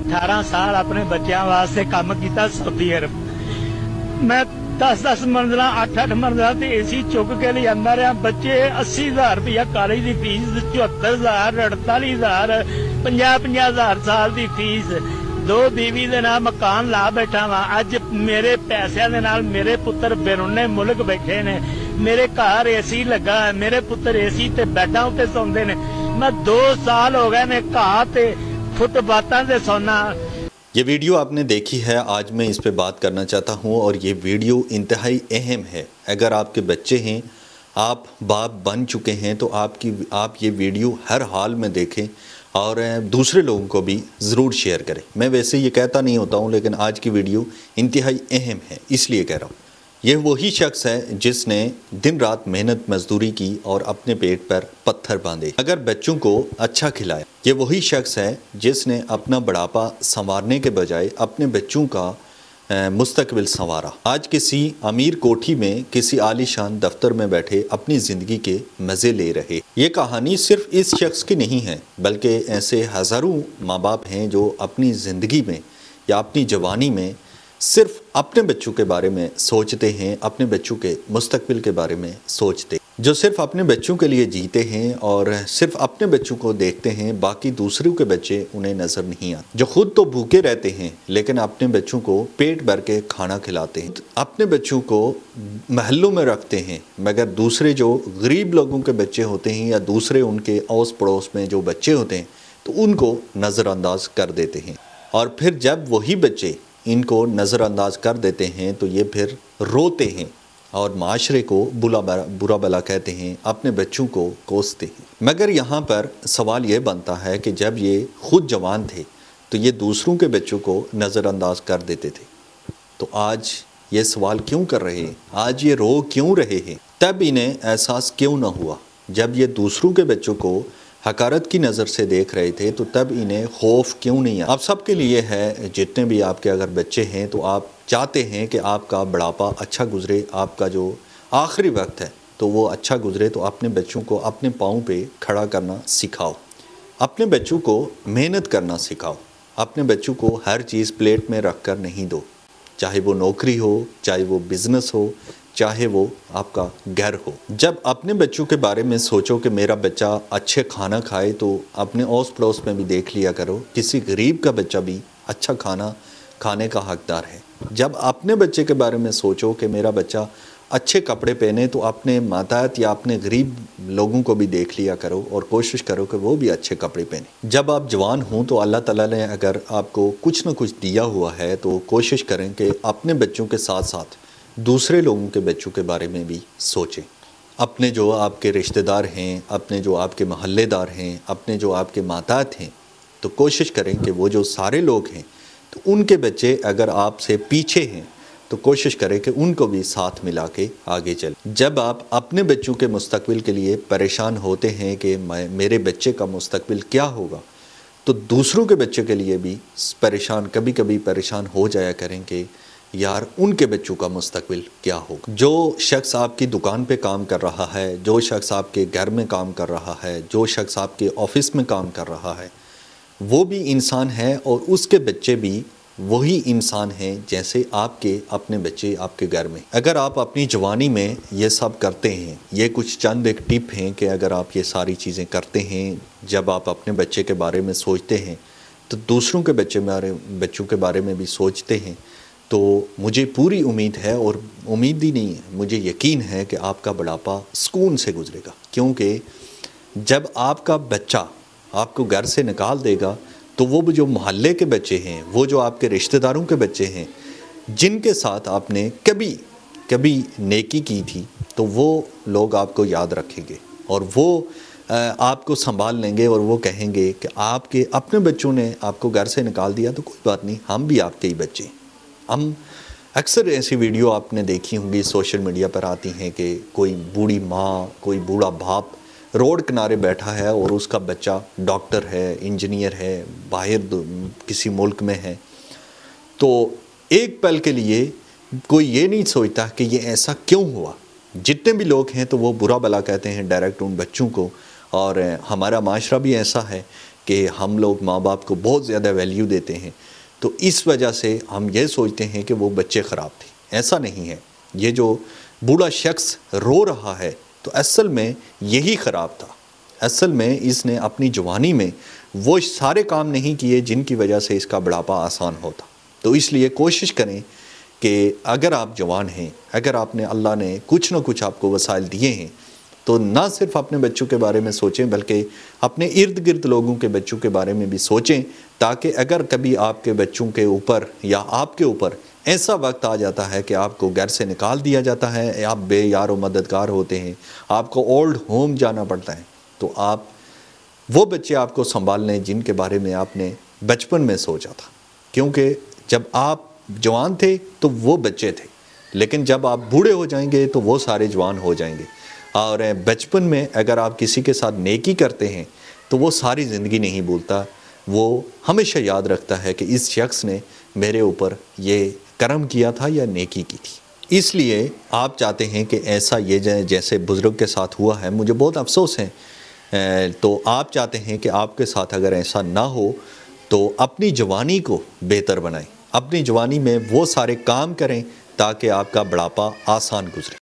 18 ਸਾਲ ਆਪਣੇ ਬੱਚਿਆਂ ਵਾਸਤੇ ਕੰਮ ਕੀਤਾ ਸਊਦੀ ਅਰਬ। ਮੈਂ 10-10 ਮੰਜ਼ਲਾਂ 8-8 ਮੰਜ਼ਲਾਂ ਤੇ ਏਸੀ ਚੁੱਕ ਕੇ ਲਿਆਂਦਾ ਰਿਹਾ। ਬੱਚੇ 80,000 ਰੁਪਇਆ ਕਾਲਜ ਦੀ ਫੀਸ, 74,000, 48,000, 50,000 ਸਾਲ ਦੀ ਫੀਸ। 2 ਬੀਵੀ ਦੇ ਨਾਲ ਮਕਾਨ ਲਾ ਬੈਠਾ ਵਾਂ। ਅੱਜ ਮੇਰੇ ਪੈਸਿਆਂ ਦੇ ਨਾਲ ਮੇਰੇ ਪੁੱਤਰ ਬੈਰੂਨੇ ਮੁਲਕ ਬੈਠੇ ਨੇ। ਮੇਰੇ ਘਰ ਏਸੀ ਲੱਗਾ ਹੈ, ਮੇਰੇ ਪੁੱਤਰ ਏਸੀ ਤੇ ਬੈਡਾਂ ਉੱਤੇ ਸੌਂਦੇ ਨੇ। ਮੈਂ 2 ਸਾਲ हो गए ने घाह ते फुटपाथां ते सोना। ये वीडियो आपने देखी है, आज मैं इस पे बात करना चाहता हूँ और ये वीडियो इंतहाई अहम है। अगर आपके बच्चे हैं, आप बाप बन चुके हैं, तो आप ये वीडियो हर हाल में देखें और दूसरे लोगों को भी ज़रूर शेयर करें। मैं वैसे ये कहता नहीं होता हूँ, लेकिन आज की वीडियो इंतहाई अहम है, इसलिए कह रहा हूँ। ये वही शख्स है जिसने दिन रात मेहनत मजदूरी की और अपने पेट पर पत्थर बांधे अगर बच्चों को अच्छा खिलाया। ये वही शख्स है जिसने अपना बुढ़ापा संवारने के बजाय अपने बच्चों का मुस्तकबिल संवारा। आज किसी अमीर कोठी में किसी आलीशान दफ्तर में बैठे अपनी ज़िंदगी के मज़े ले रहे। ये कहानी सिर्फ इस शख्स की नहीं है, बल्कि ऐसे हज़ारों माँ बाप हैं जो अपनी ज़िंदगी में या अपनी जवानी में सिर्फ अपने बच्चों के बारे में सोचते हैं, अपने बच्चों के मुस्तकबिल के बारे में सोचते, जो सिर्फ अपने बच्चों के लिए जीते हैं और सिर्फ अपने बच्चों को देखते हैं, बाकी दूसरों के बच्चे उन्हें नज़र नहीं आते। जो खुद तो भूखे रहते हैं लेकिन अपने बच्चों को पेट भर के खाना खिलाते हैं, अपने बच्चों को महलों में रखते हैं, मगर दूसरे जो गरीब लोगों के बच्चे होते हैं या दूसरे उनके अड़ोस पड़ोस में जो बच्चे होते हैं तो उनको नज़रअंदाज कर देते हैं। और फिर जब वही बच्चे इनको नज़रअंदाज कर देते हैं तो ये फिर रोते हैं और माशरे को बुरा भला कहते हैं, अपने बच्चों को कोसते हैं। मगर यहाँ पर सवाल ये बनता है कि जब ये खुद जवान थे तो ये दूसरों के बच्चों को नज़रअंदाज कर देते थे, तो आज ये सवाल क्यों कर रहे हैं, आज ये रो क्यों रहे हैं, तब इन्हें एहसास क्यों ना हुआ। जब ये दूसरों के बच्चों को हकारत की नज़र से देख रहे थे तो तब इन्हें खौफ क्यों नहीं आया। आप सबके लिए है, जितने भी आपके अगर बच्चे हैं तो आप चाहते हैं कि आपका बुढ़ापा अच्छा गुजरे, आपका जो आखिरी वक्त है तो वो अच्छा गुजरे। तो अपने बच्चों को अपने पाँव पे खड़ा करना सिखाओ, अपने बच्चों को मेहनत करना सिखाओ, अपने बच्चों को हर चीज़ प्लेट में रख कर नहीं दो, चाहे वो नौकरी हो, चाहे वो बिज़नेस हो, चाहे वो आपका घर हो। जब अपने बच्चों के बारे में सोचो कि मेरा बच्चा अच्छे खाना खाए तो अपने ओस पड़ोस में भी देख लिया करो, किसी गरीब का बच्चा भी अच्छा खाना खाने का हकदार है। जब अपने बच्चे के बारे में सोचो कि मेरा बच्चा अच्छे कपड़े पहने तो अपने माताहत या अपने गरीब लोगों को भी देख लिया करो और कोशिश करो कि वो भी अच्छे कपड़े पहने। जब आप जवान हों तो अल्लाह ताला ने अगर आपको कुछ न कुछ दिया हुआ है तो कोशिश करें कि अपने बच्चों के साथ साथ दूसरे लोगों के बच्चों के बारे में भी सोचें। अपने जो आपके रिश्तेदार हैं, अपने जो आपके महल्लेदार हैं, अपने जो आपके माताहत हैं, तो कोशिश करें कि वो जो सारे लोग हैं तो उनके बच्चे अगर आपसे पीछे हैं तो कोशिश करें कि उनको भी साथ मिला के आगे चलें। जब आप अपने बच्चों के मुस्तकबिल के लिए परेशान होते हैं कि मेरे बच्चे का मुस्तकबिल क्या होगा, तो दूसरों के बच्चे के लिए भी कभी कभी परेशान हो जाया करें कि यार उनके बच्चों का मुस्तकबिल क्या होगा। जो शख्स आपकी दुकान पे काम कर रहा है, जो शख्स आपके घर में काम कर रहा है, जो शख्स आपके ऑफिस में काम कर रहा है, वो भी इंसान है और उसके बच्चे भी वही इंसान हैं जैसे आपके अपने बच्चे आपके घर में। अगर आप अपनी जवानी में ये सब करते हैं, ये कुछ चंद एक टिप हैं कि अगर आप ये सारी चीज़ें करते हैं, जब आप अपने बच्चे के बारे में सोचते हैं तो दूसरों के बच्चों के बारे में भी सोचते हैं, तो मुझे पूरी उम्मीद है, और उम्मीद ही नहीं है, मुझे यकीन है कि आपका बुढ़ापा सुकून से गुजरेगा। क्योंकि जब आपका बच्चा आपको घर से निकाल देगा तो वो जो मोहल्ले के बच्चे हैं, वो जो आपके रिश्तेदारों के बच्चे हैं, जिनके साथ आपने कभी नेकी की थी, तो वो लोग आपको याद रखेंगे और वो आपको संभाल लेंगे और वो कहेंगे कि आपके अपने बच्चों ने आपको घर से निकाल दिया तो कोई बात नहीं, हम भी आपके ही बच्चे हैं। हम अक्सर ऐसी वीडियो आपने देखी होंगी, सोशल मीडिया पर आती हैं कि कोई बूढ़ी माँ, कोई बूढ़ा बाप रोड किनारे बैठा है और उसका बच्चा डॉक्टर है, इंजीनियर है, बाहर किसी मुल्क में है। तो एक पल के लिए कोई ये नहीं सोचता कि ये ऐसा क्यों हुआ। जितने भी लोग हैं तो वो बुरा भला कहते हैं डायरेक्ट उन बच्चों को, और हमारा माशरा भी ऐसा है کہ ہم لوگ ماں باپ کو بہت زیادہ ویلیو دیتے ہیں، تو اس وجہ سے ہم یہ سوچتے ہیں کہ وہ بچے خراب تھے۔ ایسا نہیں ہے۔ یہ جو بوڑھا شخص رو رہا ہے تو اصل میں یہی خراب تھا۔ اصل میں اس نے اپنی جوانی میں وہ سارے کام نہیں کیے جن کی وجہ سے اس کا بڑھاپا آسان ہوتا۔ تو اس لیے کوشش کریں کہ اگر آپ جوان ہیں، اگر اللہ نے کچھ نہ کچھ آپ کو وسائل دیے ہیں، تو نہ صرف اپنے بچوں کے بارے میں سوچیں بلکہ اپنے ارد گرد لوگوں کے بچوں کے بارے میں بھی سوچیں، تاکہ اگر کبھی آپ کے بچوں کے اوپر یا آپ کے اوپر ایسا وقت آ جاتا ہے کہ آپ کو گھر سے نکال دیا جاتا ہے، آپ بے یار و مددگار ہوتے ہیں، آپ کو اولڈ ہوم جانا پڑتا ہے، تو آپ وہ بچے آپ کو سنبھال لیں جن کے بارے میں آپ نے بچپن میں سوچا تھا۔ کیونکہ جب آپ جوان تھے تو وہ بچے تھے، لیکن جب آپ بوڑھے ہو جائیں گے تو وہ سارے جوان ہو جائیں گے۔ اور بچپن میں اگر آپ کسی کے ساتھ نیکی کرتے ہیں تو وہ ساری زندگی نہیں بھولتا، وہ ہمیشہ یاد رکھتا ہے کہ اس شخص نے میرے اوپر یہ کرم کیا تھا یا نیکی کی تھی۔ اس لیے آپ چاہتے ہیں کہ ایسا یہ جیسے بزرگ کے ساتھ ہوا ہے، مجھے بہت افسوس ہے، تو آپ چاہتے ہیں کہ آپ کے ساتھ اگر ایسا نہ ہو تو اپنی جوانی کو بہتر بنائیں، اپنی جوانی میں وہ سارے کام کریں تاکہ آپ کا بڑھاپا آسان گزرے۔